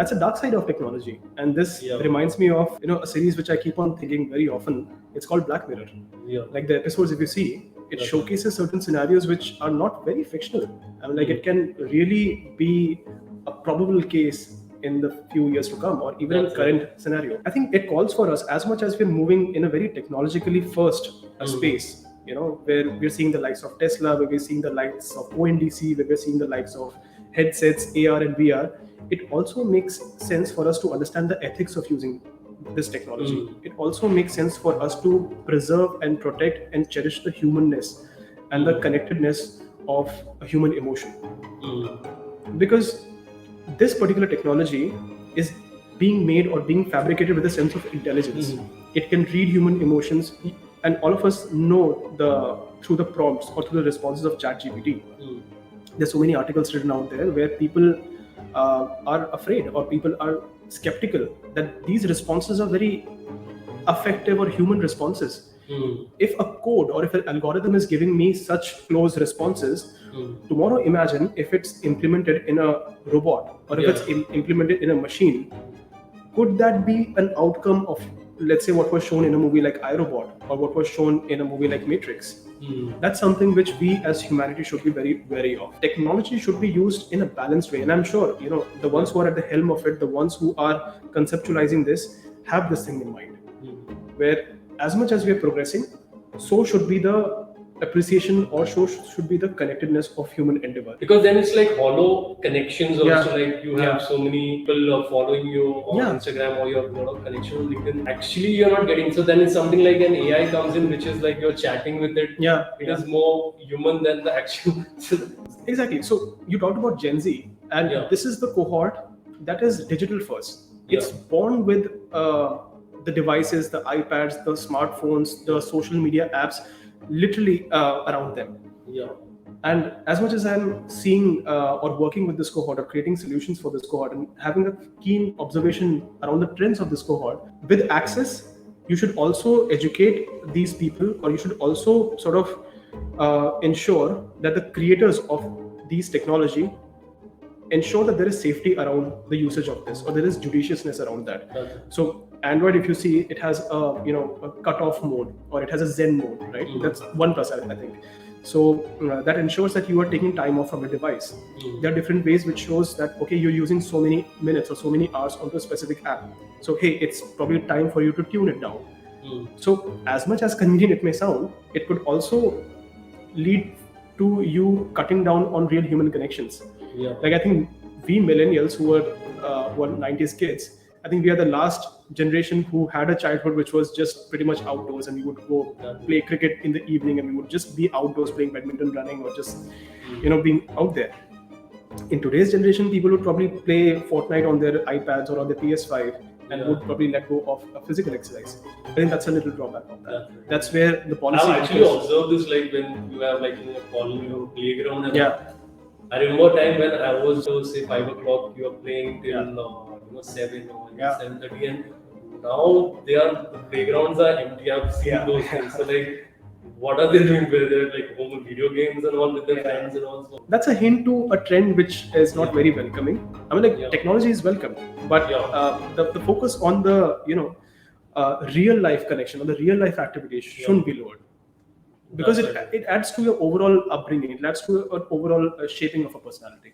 That's a dark side of technology. And this reminds me of a series which I keep on thinking very often. It's called Black Mirror. Like the episodes, if you see, it showcases certain scenarios which are not very fictional. I mean, like it can really be a probable case in the few years to come, or even in current scenario. I think it calls for us, as much as we're moving in a very technologically first space, where we're seeing the likes of Tesla, where we're seeing the likes of ONDC, where we're seeing the likes of headsets, AR and VR. It also makes sense for us to understand the ethics of using this technology. It also makes sense for us to preserve and protect and cherish the humanness and the connectedness of a human emotion. Because this particular technology is being made or being fabricated with a sense of intelligence. It can read human emotions, and all of us know through the prompts or through the responses of ChatGPT. There's so many articles written out there where people are afraid, or people are skeptical that these responses are very effective or human responses. If a code or if an algorithm is giving me such close responses, tomorrow imagine if it's implemented in a robot, or if it's implemented in a machine. Could that be an outcome of, let's say, what was shown in a movie like iRobot, or what was shown in a movie like Matrix? That's something which we as humanity should be very wary of. Technology should be used in a balanced way, and I'm sure the ones who are at the helm of it, the ones who are conceptualizing this, have this thing in mind, where as much as we are progressing, so should be the appreciation, or so should be the connectedness of human endeavor. Because then it's like hollow connections also. Like you have so many people following you on Instagram, or you have a lot of connections on LinkedIn. Actually, you're not getting. So then it's something like an AI comes in, which is like you're chatting with it. It is more human than the actual. Exactly. So you talked about Gen Z, and this is the cohort that is digital first. It's born with the devices, the iPads, the smartphones, the social media apps, literally around them. And as much as I'm seeing or working with this cohort, or creating solutions for this cohort, and having a keen observation around the trends of this cohort, with access, you should also educate these people, or you should also sort of ensure that the creators of these technology ensure that there is safety around the usage of this, or there is judiciousness around that. So Android, if you see, it has a cut-off mode, or it has a Zen mode, right? That's 1+, I think. So that ensures that you are taking time off from a device. There are different ways which shows that, okay, you're using so many minutes or so many hours onto a specific app. So hey, it's probably time for you to tune it down. So as much as convenient it may sound, it could also lead to you cutting down on real human connections. Like I think we millennials who were 90s kids, I think we are the last generation who had a childhood which was just pretty much outdoors, and we would go play cricket in the evening, and we would just be outdoors playing badminton, running, or just being out there. In today's generation, people would probably play Fortnite on their iPads or on their PS5, and would probably let go of a physical exercise. I think that's a little drawback of that. That's where the policy. I've actually observed this, like when you have like in a colony or playground. And I remember a time when I was say 5 o'clock, you were playing till 7 or 7:30, and now the playgrounds are empty. I've seen those things. So like, what are they doing? Where they're like home video games and all with their friends and all. So that's a hint to a trend which is not very welcoming. I mean, like technology is welcome, but the focus on the real life connection, or the real life activity shouldn't be lowered. Because it adds to your overall upbringing, it adds to an overall shaping of a personality.